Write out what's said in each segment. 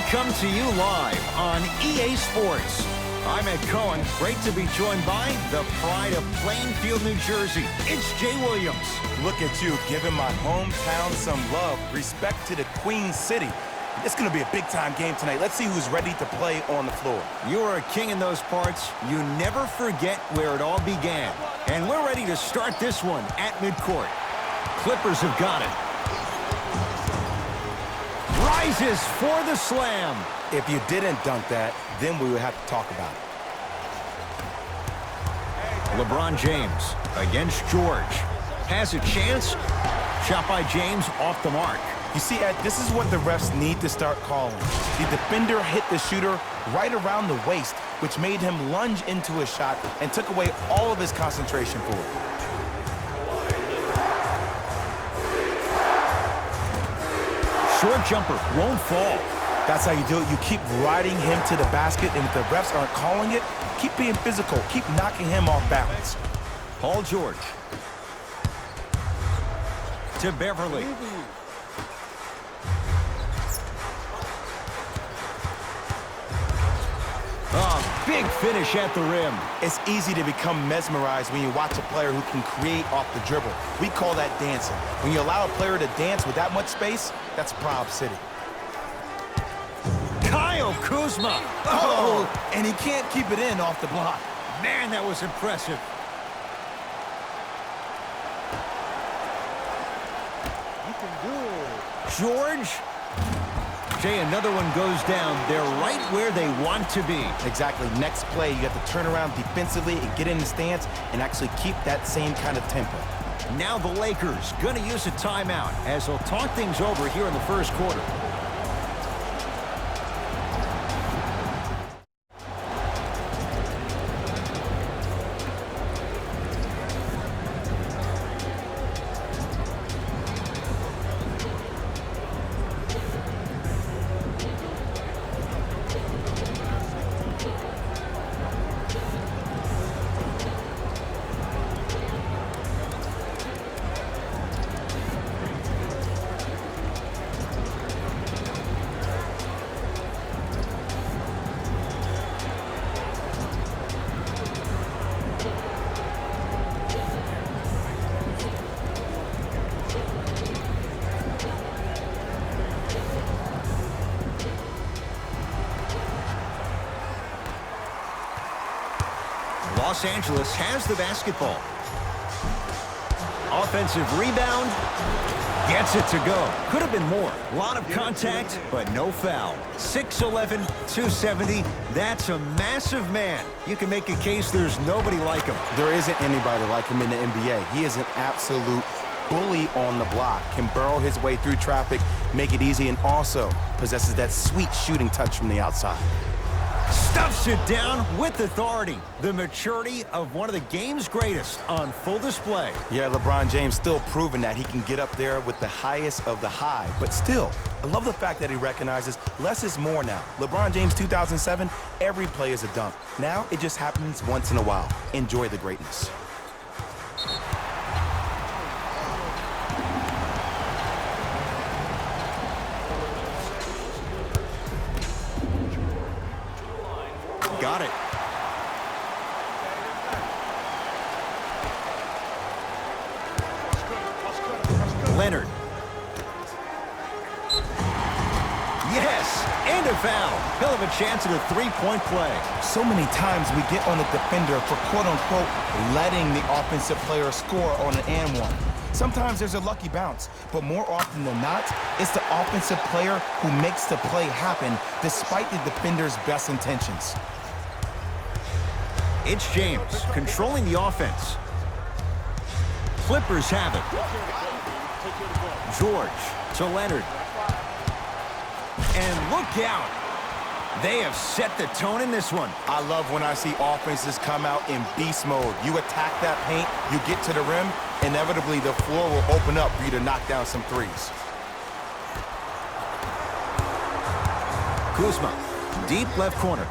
come to you live on EA Sports. I'm Ed Cohen. Great to be joined by the pride of Plainfield, New Jersey. It's Jay Williams. Look at you, giving my hometown some love. Respect to the Queen City. It's going to be a big-time game tonight. Let's see who's ready to play on the floor. You are a king in those parts. You never forget where it all began. And we're ready to start this one at midcourt. Clippers have got it. Rises for the slam. If you didn't dunk that, then we would have to talk about it. LeBron James against George. Has a chance. Shot by James off the mark. You see, Ed, this is what the refs need to start calling. The defender hit the shooter right around the waist, which made him lunge into a shot and took away all of his concentration for it. Short jumper won't fall. That's how you do it. You keep riding him to the basket, and if the refs aren't calling it, keep being physical. Keep knocking him off balance. Paul George. To Beverly. Oh, big finish at the rim. It's easy to become mesmerized when you watch a player who can create off the dribble. We call that dancing. When you allow a player to dance with that much space, that's Prob City. Kyle Kuzma. Oh, and he can't keep it in off the block. Man, that was impressive. You can do it. George. Jay, another one goes down. They're right where they want to be. Exactly. Next play, you have to turn around defensively and get in the stance and actually keep that same kind of tempo. Now the Lakers going to use a timeout as they'll talk things over here in the first quarter. Los Angeles has the basketball. Offensive rebound. Gets it to go. Could have been more. A lot of contact, but no foul. 6'11", 270. That's a massive man. You can make a case there's nobody like him. There isn't anybody like him in the NBA. He is an absolute bully on the block. Can burrow his way through traffic, make it easy, and also possesses that sweet shooting touch from the outside. Stuffs it down with authority. The maturity of one of the game's greatest on full display. Yeah, LeBron James still proving that he can get up there with the highest of the high. But still, I love the fact that he recognizes less is more now. LeBron James 2007, every play is a dunk. Now it just happens once in a while. Enjoy the greatness. Got it. Leonard. Yes, and a foul. He'll have a chance at a three-point play. So many times we get on the defender for quote-unquote letting the offensive player score on an and one. Sometimes there's a lucky bounce, but more often than not, it's the offensive player who makes the play happen despite the defender's best intentions. It's James controlling the offense. Clippers have it. George to Leonard. And look out. They have set the tone in this one. I love when I see offenses come out in beast mode. You attack that paint, you get to the rim, inevitably the floor will open up for you to knock down some threes. Kuzma, deep left corner.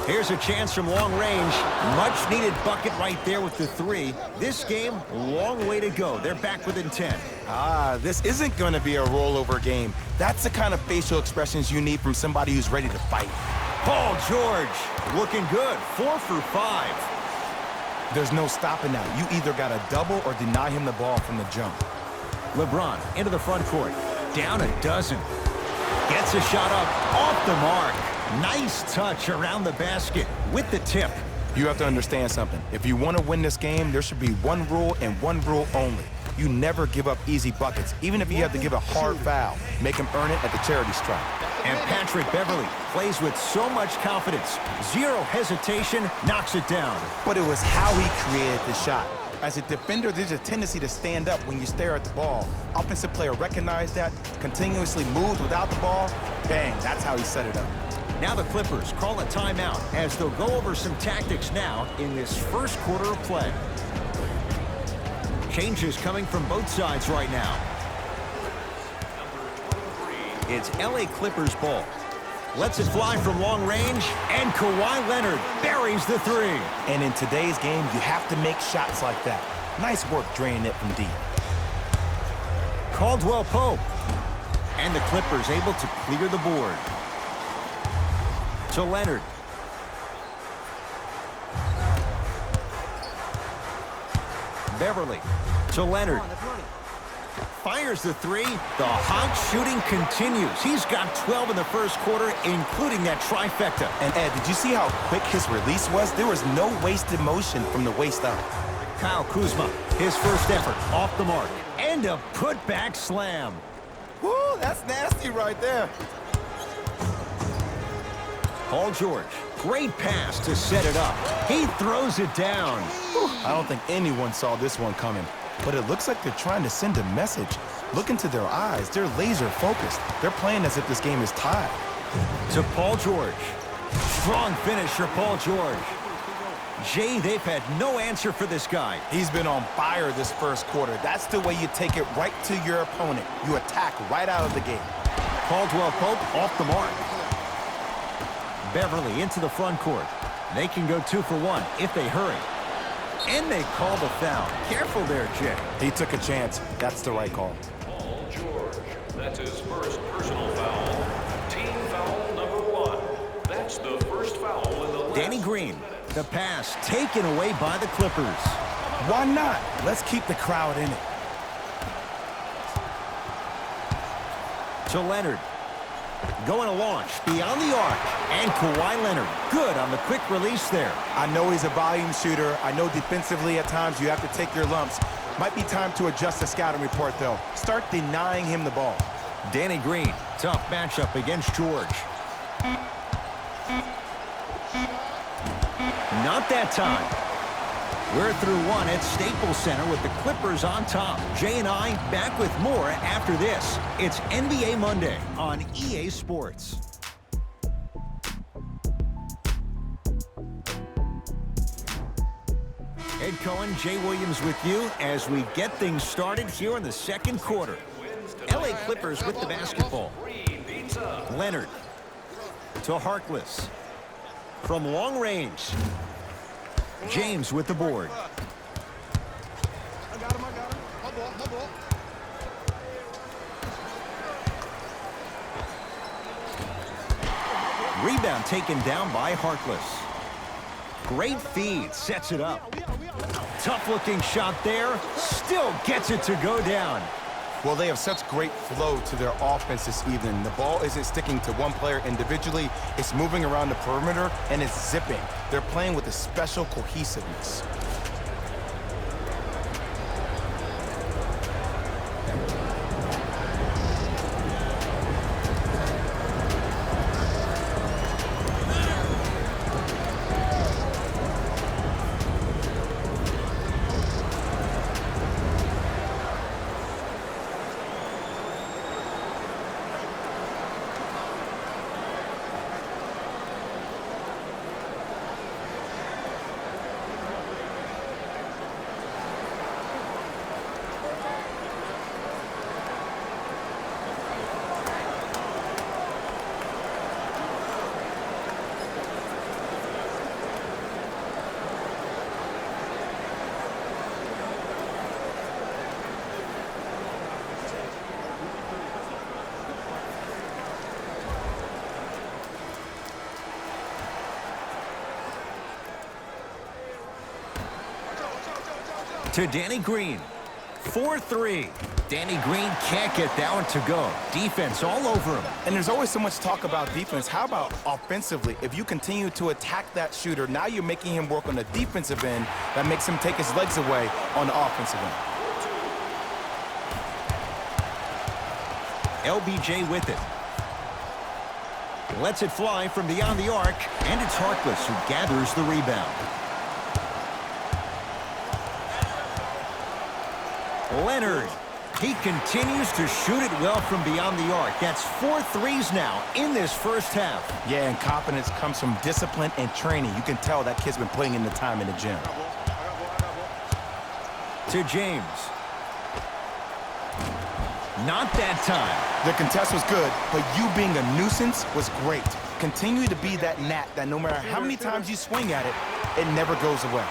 Here's a chance from long range. Much needed bucket right there with the three. This game, long way to go. They're back within 10. This isn't going to be a rollover game. That's the kind of facial expressions you need from somebody who's ready to fight. Paul George looking good, 4 for 5. There's no stopping that. You either got to double or deny him the ball from the jump. LeBron into the front court, down a dozen. Gets a shot up, off the mark. Nice touch around the basket with the tip. You have to understand something. If you want to win this game, there should be one rule and one rule only. You never give up easy buckets, even if you have to give a hard foul. Make him earn it at the charity stripe. And Patrick Beverley plays with so much confidence. Zero hesitation, knocks it down. But it was how he created the shot. As a defender, there's a tendency to stand up when you stare at the ball. Offensive player recognized that, continuously moves without the ball. Bang, that's how he set it up. Now the Clippers call a timeout as they'll go over some tactics now in this first quarter of play. Changes coming from both sides right now. It's LA Clippers ball. Lets it fly from long range, and Kawhi Leonard buries the three. And in today's game, you have to make shots like that. Nice work draining it from deep. Caldwell Pope. And the Clippers able to clear the board. To Leonard. Beverly to Leonard. Fires the three. The hot shooting continues. He's got 12 in the first quarter, including that trifecta. And Ed, did you see how quick his release was? There was no wasted motion from the waist up. Kyle Kuzma, his first effort, off the mark. And a putback slam. Woo, that's nasty right there. Paul George, great pass to set it up. He throws it down. I don't think anyone saw this one coming, but it looks like they're trying to send a message. Look into their eyes. They're laser focused. They're playing as if this game is tied. To Paul George. Strong finish for Paul George. Jay, they've had no answer for this guy. He's been on fire this first quarter. That's the way you take it right to your opponent. You attack right out of the gate. Caldwell Pope off the mark. Beverly into the front court. They can go 2 for 1 if they hurry. And they call the foul. Careful there, Jay. He took a chance. That's the right call. Paul George. That's his first personal foul. Team foul number 1. That's the first foul in the last. Danny Green. The pass taken away by the Clippers. Why not? Let's keep the crowd in it. To Leonard. Going a launch beyond the arc. And Kawhi Leonard. Good on the quick release there. I know he's a volume shooter. I know defensively at times you have to take your lumps. Might be time to adjust the scouting report, though. Start denying him the ball. Danny Green. Tough matchup against George. Not that time. We're through one at Staples Center with the Clippers on top. Jay and I back with more after this. It's NBA Monday on EA Sports. Ed Cohen, Jay Williams with you as we get things started here in the second quarter. LA Clippers with the basketball. Leonard to Harkless. From long range. James with the board. I got him. My ball. Rebound taken down by Harkless. Great feed, sets it up. Tough-looking shot there. Still gets it to go down. Well, they have such great flow to their offense this evening. The ball isn't sticking to one player individually. It's moving around the perimeter, and it's zipping. They're playing with a special cohesiveness. to Danny Green. 4-3. Danny Green can't get that one to go. Defense all over him. And there's always so much talk about defense. How about offensively? If you continue to attack that shooter, now you're making him work on the defensive end. That makes him take his legs away on the offensive end. LBJ with it. Lets it fly from beyond the arc, and it's Harkless who gathers the rebound. Leonard. He continues to shoot it well from beyond the arc. That's 4 threes now in this first half. Yeah, and confidence comes from discipline and training. You can tell that kid's been putting in the time in the gym. To James. Not that time. The contest was good, but you being a nuisance was great. Continue to be that gnat that no matter how many times you swing at it, it never goes away.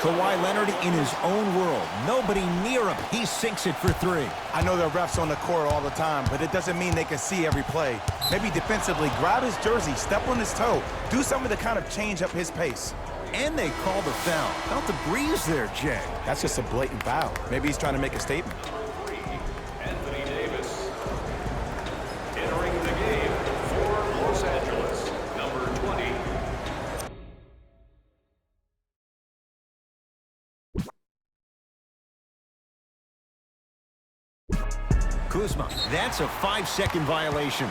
Kawhi Leonard in his own world. Nobody near him. He sinks it for 3. I know there are refs on the court all the time, but it doesn't mean they can see every play. Maybe defensively, grab his jersey, step on his toe, do something to kind of change up his pace. And they call the foul. Felt the breeze there, Jay. That's just a blatant foul. Maybe he's trying to make a statement. Anthony Davis. Entering the game for Los Angeles, number 20. Kuzma, that's a 5-second violation.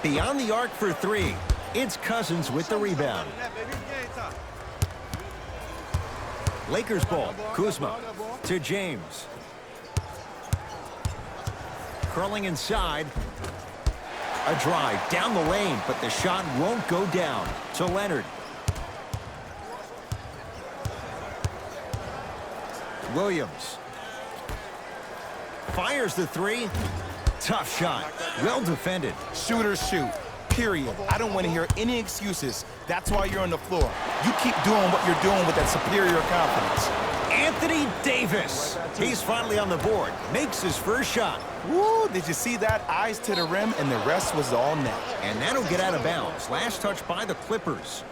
Beyond the arc for 3. It's Cousins with the rebound. Lakers ball. Kuzma to James. Curling inside. A drive down the lane, but the shot won't go down. To Leonard. Williams. Fires the 3. Tough shot. Well defended. Shooters shoot. Period. I don't want to hear any excuses. That's why you're on the floor. You keep doing what you're doing with that superior confidence. Anthony Davis. He's finally on the board. Makes his first shot. Woo! Did you see that? Eyes to the rim, and the rest was all net. And that'll get out of bounds. Last touch by the Clippers.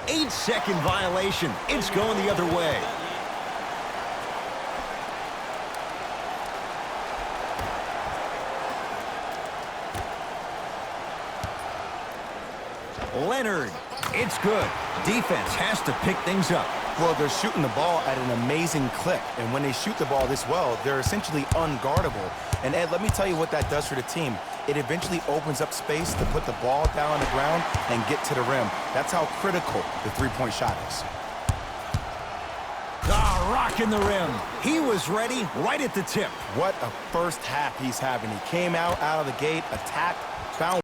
Eight-second violation. It's going the other way. Leonard. It's good. Defense has to pick things up. Well, they're shooting the ball at an amazing clip, and when they shoot the ball this well, they're essentially unguardable. And Ed, let me tell you what that does for the team. It eventually opens up space to put the ball down on the ground and get to the rim. That's how critical the three-point shot is. Ah, rocking the rim. He was ready right at the tip. What a first half he's having. He came out of the gate, attacked, found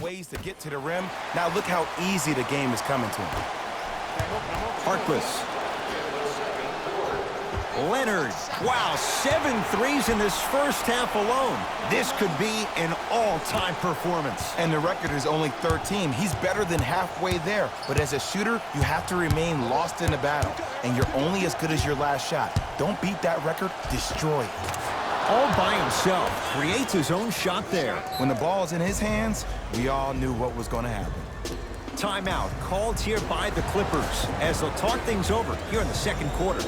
ways to get to the rim. Now look how easy the game is coming to him. Harkless. Leonard. Wow, 7 threes in this first half alone. This could be an all-time performance. And the record is only 13. He's better than halfway there. But as a shooter, you have to remain lost in the battle. And you're only as good as your last shot. Don't beat that record, destroy it. All by himself. Creates his own shot there. When the ball's in his hands, we all knew what was going to happen. Timeout called here by the Clippers as they'll talk things over here in the second quarter.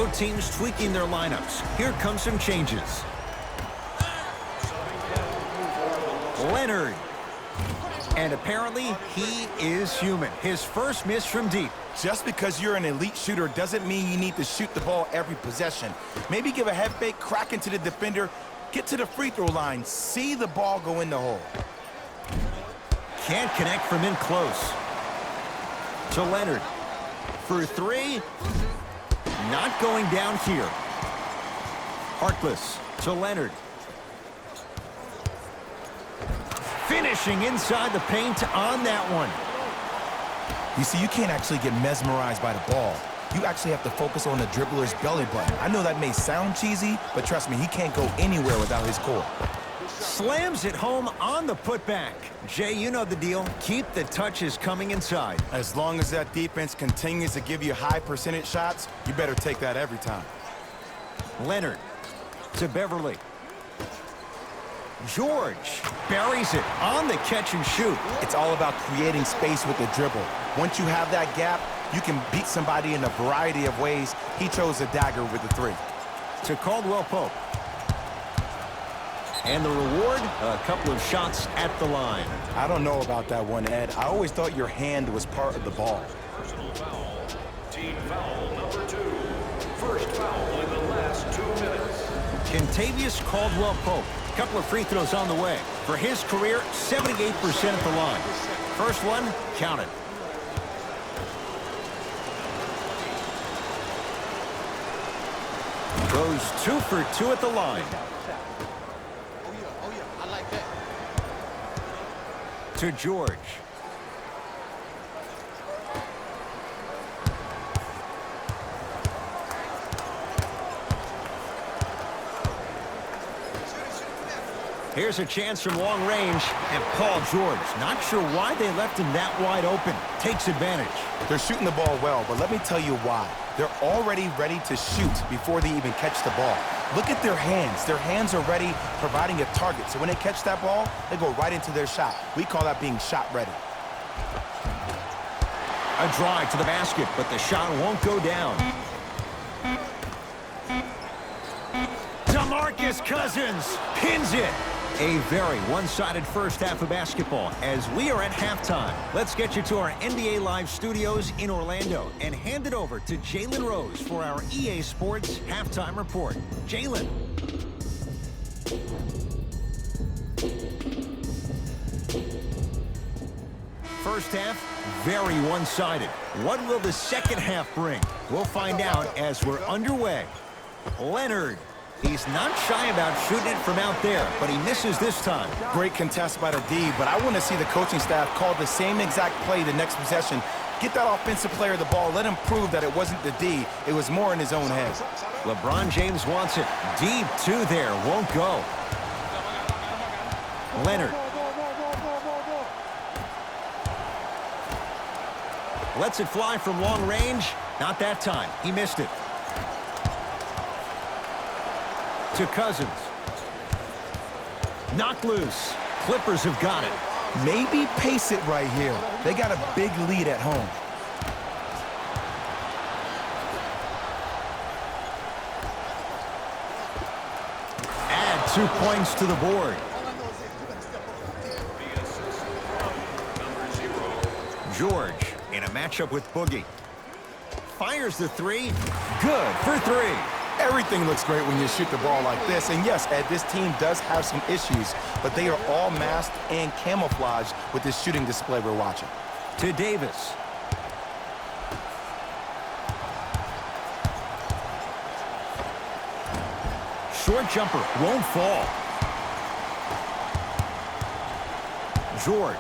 Both teams tweaking their lineups. Here come some changes. Leonard. And apparently, he is human. His first miss from deep. Just because you're an elite shooter doesn't mean you need to shoot the ball every possession. Maybe give a head fake, crack into the defender, get to the free throw line, see the ball go in the hole. Can't connect from in close. To Leonard. For three. Not going down here. Harkless to Leonard. Finishing inside the paint on that one. You see, you can't actually get mesmerized by the ball. You actually have to focus on the dribbler's belly button. I know that may sound cheesy, but trust me, he can't go anywhere without his core. Slams it home on the putback. Jay, you know the deal. Keep the touches coming inside. As long as that defense continues to give you high percentage shots, you better take that every time. Leonard to Beverly. George buries it on the catch and shoot. It's all about creating space with the dribble. Once you have that gap, you can beat somebody in a variety of ways. He chose a dagger with the three. To Caldwell Pope. And the reward, a couple of shots at the line. I don't know about that one, Ed. I always thought your hand was part of the ball. Personal foul. Team foul number 2. First foul in the last 2 minutes. Kentavious Caldwell Pope. Couple of free throws on the way. For his career, 78% at the line. First one, counted. Goes 2 for 2 at the line. Oh yeah, I like that. To George. Here's a chance from long range, and Paul George, not sure why they left him that wide open, takes advantage. They're shooting the ball well, but let me tell you why. They're already ready to shoot before they even catch the ball. Look at their hands. Their hands are ready, providing a target. So when they catch that ball, they go right into their shot. We call that being shot ready. A drive to the basket, but the shot won't go down. DeMarcus Cousins pins it. A very one-sided first half of basketball as we are at halftime. Let's get you to our NBA Live studios in Orlando and hand it over to Jalen Rose for our EA Sports halftime report. Jalen. First half, very one-sided. What will the second half bring? We'll find out as we're underway. Leonard. He's not shy about shooting it from out there, but he misses this time. Great contest by the D, but I want to see the coaching staff call the same exact play the next possession. Get that offensive player the ball. Let him prove that it wasn't the D. It was more in his own head. LeBron James wants it. Deep two there. Won't go. Leonard. Lets it fly from long range. Not that time. He missed it. To Cousins. Knocked loose. Clippers have got it. Maybe pace it right here. They got a big lead at home. Add 2 points to the board. George in a matchup with Boogie. Fires the three. Good for three. Everything looks great when you shoot the ball like this. And yes, Ed, this team does have some issues, but they are all masked and camouflaged with this shooting display we're watching. To Davis. Short jumper won't fall. George.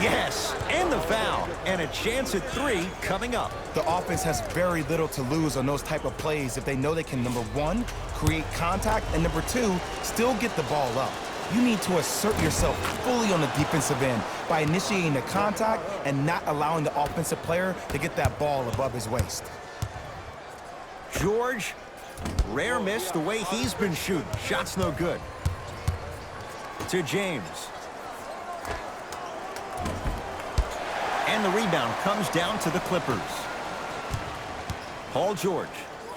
Yes, and the foul, and a chance at three coming up. The offense has very little to lose on those type of plays if they know they can, number one, create contact, and number two, still get the ball up. You need to assert yourself fully on the defensive end by initiating the contact and not allowing the offensive player to get that ball above his waist. George, rare miss the way he's been shooting. Shot's no good. To James. And the rebound comes down to the Clippers. Paul George.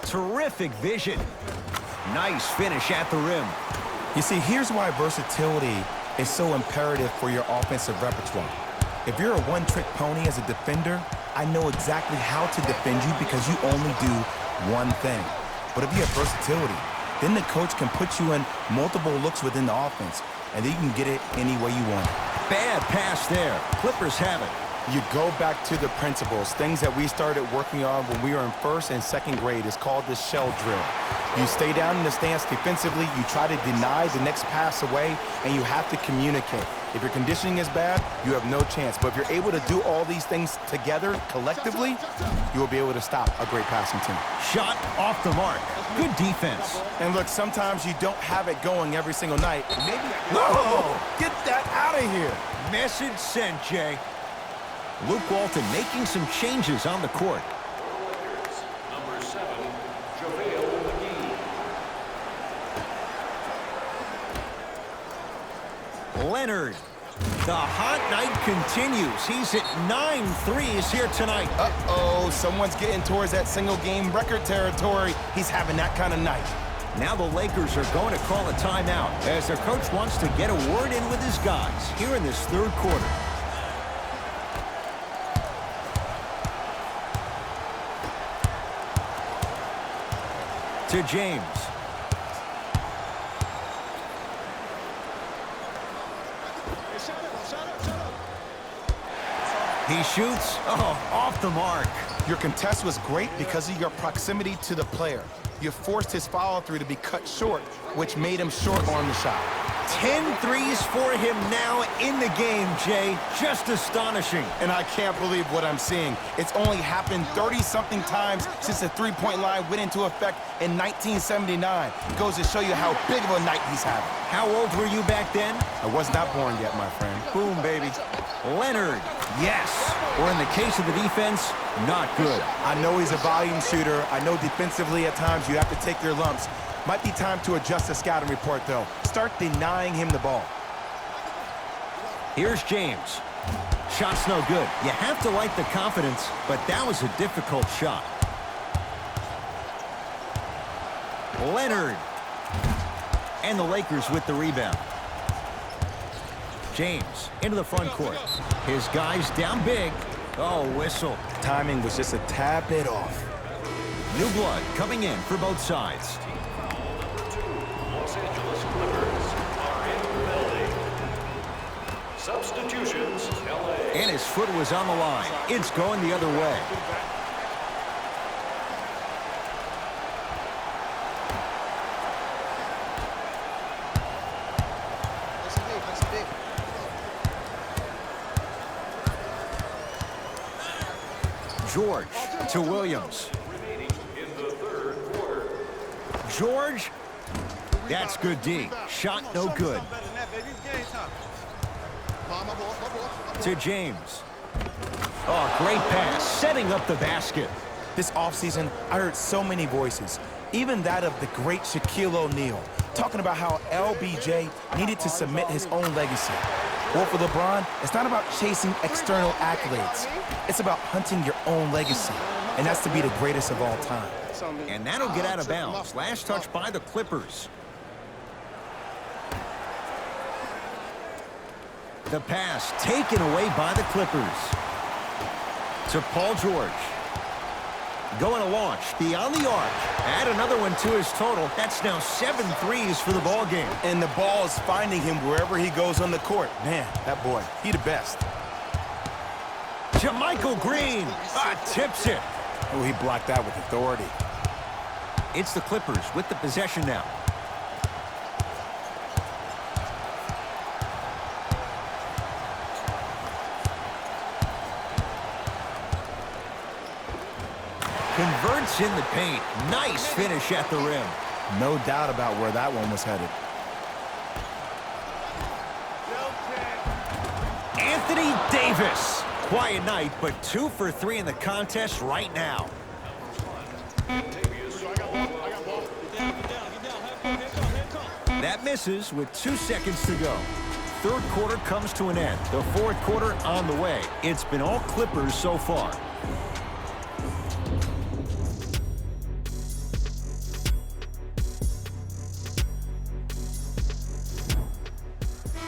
Terrific vision. Nice finish at the rim. You see, here's why versatility is so imperative for your offensive repertoire. If you're a one-trick pony as a defender, I know exactly how to defend you because you only do one thing. But if you have versatility, then the coach can put you in multiple looks within the offense, and then you can get it any way you want. Bad pass there. Clippers have it. You go back to the principles, things that we started working on when we were in first and second grade. It's called the shell drill. You stay down in the stance defensively, you try to deny the next pass away, and you have to communicate. If your conditioning is bad, you have no chance. But if you're able to do all these things together, collectively, you will be able to stop a great passing team. Shot off the mark. Good defense. And look, sometimes you don't have it going every single night. Maybe. Whoa! Get that out of here! Message sent, Jay. Luke Walton making some changes on the court. Number 7, JaVale McGee. Leonard. The hot night continues. He's hit 9 threes here tonight. Uh-oh, someone's getting towards that single-game record territory. He's having that kind of night. Now the Lakers are going to call a timeout as their coach wants to get a word in with his guys here in this third quarter. To James. He shoots. Oh, off the mark. Your contest was great because of your proximity to the player. You forced his follow-through to be cut short, which made him short-arm the shot. 10 threes for him now in the game, Jay. Just astonishing. And I can't believe what I'm seeing. It's only happened 30-something times since the three-point line went into effect in 1979. It goes to show you how big of a night he's having. How old were you back then? I was not born yet, my friend. Boom, baby. Leonard, yes. Or in the case of the defense, not good. I know he's a volume shooter. I know defensively at times you have to take your lumps. Might be time to adjust the scouting report, though. Start denying him the ball. Here's James. Shot's no good. You have to like the confidence, but that was a difficult shot. Leonard. And the Lakers with the rebound. James into the front court. His guys down big. Oh, whistle. Timing was just a tad bit off. New blood coming in for both sides. Los Angeles Clippers are in the building. Substitutions, LA. And his foot was on the line. It's going the other way. George to Williams. Remaining in the third quarter. George. That's good D. Shot no good. To James. Oh, great pass. Setting up the basket. This offseason, I heard so many voices, even that of the great Shaquille O'Neal, talking about how LBJ needed to cement his own legacy. Well, for LeBron, it's not about chasing external accolades. It's about hunting your own legacy, and that's to be the greatest of all time. And that'll get out of bounds. Last touch by the Clippers. The pass taken away by the Clippers. To Paul George. Going to launch beyond the arc. Add another one to his total. That's now 7 threes for the ball game. And the ball is finding him wherever he goes on the court. Man, that boy, he the best. To Michael Green. Tips it. Oh, he blocked that with authority. It's the Clippers with the possession now. Converts in the paint. Nice finish at the rim. No doubt about where that one was headed. Anthony Davis. Quiet night, but 2 for 3 in the contest right now. That misses with 2 seconds to go. third quarter comes to an end. The fourth quarter on the way. It's been all Clippers so far.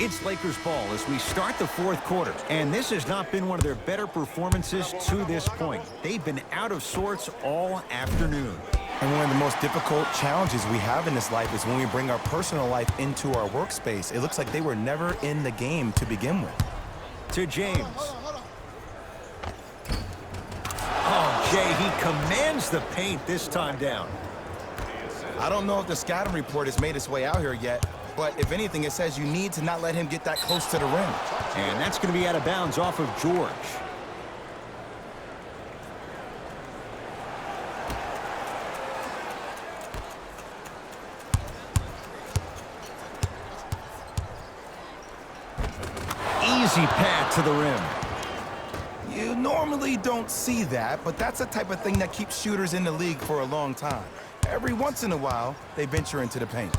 It's Lakers ball as we start the fourth quarter. And this has not been one of their better performances to this point. They've been out of sorts all afternoon. And one of the most difficult challenges we have in this life is when we bring our personal life into our workspace. It looks like they were never in the game to begin with. To James. Oh, Jay, he commands the paint this time down. I don't know if the scouting report has made its way out here yet, but if anything, it says you need to not let him get that close to the rim. And that's going to be out of bounds off of George. Easy path to the rim. You normally don't see that, but that's the type of thing that keeps shooters in the league for a long time. Every once in a while, they venture into the paint.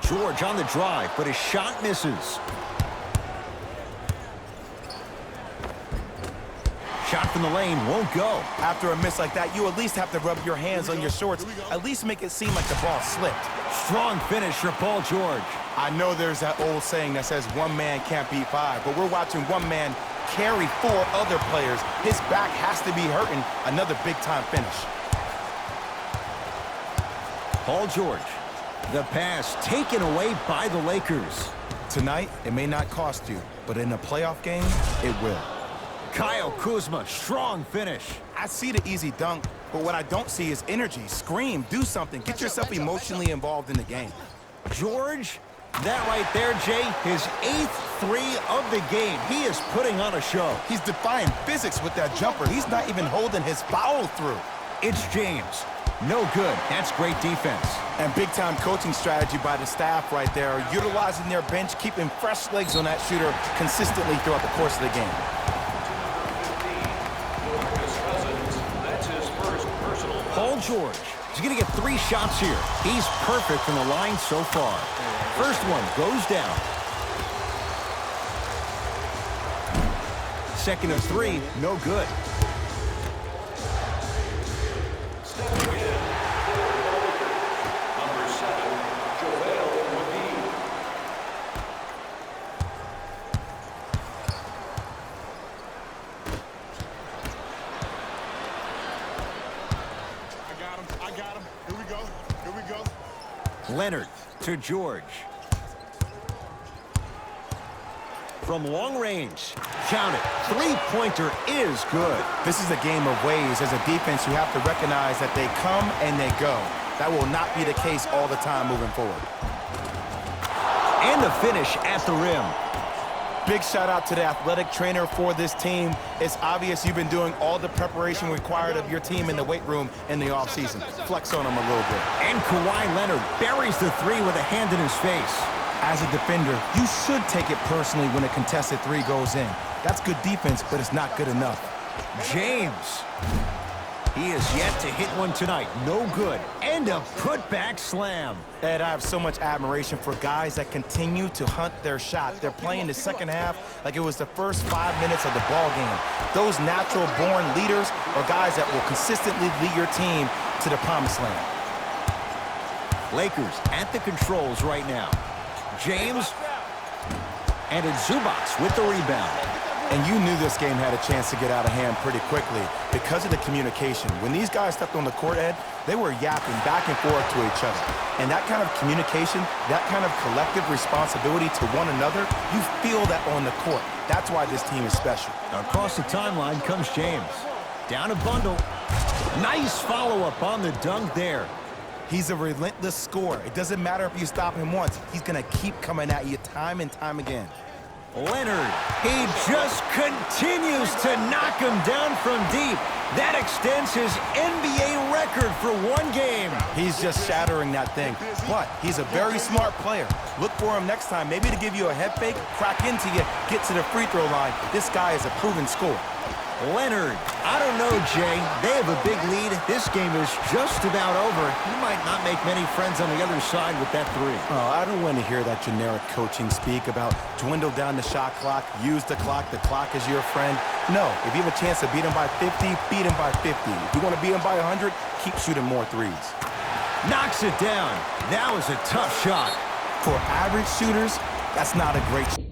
George on the drive, but his shot misses. Shot from the lane won't go. After a miss like that, you at least have to rub your hands on your shorts. At least make it seem like the ball slipped. Strong finish for Paul George. I know there's that old saying that says one man can't beat five, but we're watching one man carry four other players. His back has to be hurting. Another big-time finish. Paul George. The pass taken away by the Lakers. Tonight, it may not cost you, but in a playoff game, it will. Kyle Kuzma, strong finish. I see the easy dunk, but what I don't see is energy. Scream, do something. Get yourself emotionally involved in the game. George, that right there, Jay, his 8th three of the game. He is putting on a show. He's defying physics with that jumper. He's not even holding his foul through. It's James. No good. That's great defense. And big-time coaching strategy by the staff right there, utilizing their bench, keeping fresh legs on that shooter consistently throughout the course of the game. Paul George is going to get 3 shots here. He's perfect from the line so far. First one goes down. Second of 3, no good. Leonard to George. From long range. Count it. Three-pointer is good. This is a game of ways. As a defense, you have to recognize that they come and they go. That will not be the case all the time moving forward. And the finish at the rim. Big shout out to the athletic trainer for this team. It's obvious you've been doing all the preparation required of your team in the weight room in the offseason. Flex on them a little bit. And Kawhi Leonard buries the 3 with a hand in his face. As a defender, you should take it personally when a contested 3 goes in. That's good defense, but it's not good enough. James. He is yet to hit one tonight. No good. And a putback slam. Ed, I have so much admiration for guys that continue to hunt their shot. They're playing the second half like it was the first 5 minutes of the ball game. Those natural-born leaders are guys that will consistently lead your team to the promised land. Lakers at the controls right now. James and it's Zubac with the rebound. And you knew this game had a chance to get out of hand pretty quickly because of the communication. When these guys stepped on the court, Ed, they were yapping back and forth to each other. And that kind of communication, that kind of collective responsibility to one another, you feel that on the court. That's why this team is special. Across the timeline comes James. Down a bundle. Nice follow-up on the dunk there. He's a relentless scorer. It doesn't matter if you stop him once. He's going to keep coming at you time and time again. Leonard, he just continues to knock him down from deep. That extends his NBA record for one game. He's just shattering that thing. But he's a very smart player. Look for him next time, maybe to give you a head fake, crack into you, get to the free throw line. This guy is a proven scorer. Leonard. I don't know, Jay. They have a big lead. This game is just about over. You might not make many friends on the other side with that three. Oh, I don't want to hear that generic coaching speak about dwindle down the shot clock, use the clock is your friend. No, if you have a chance to beat him by 50, beat him by 50. If you want to beat him by 100, keep shooting more threes. Knocks it down. That was a tough shot. For average shooters, that's not a great shot.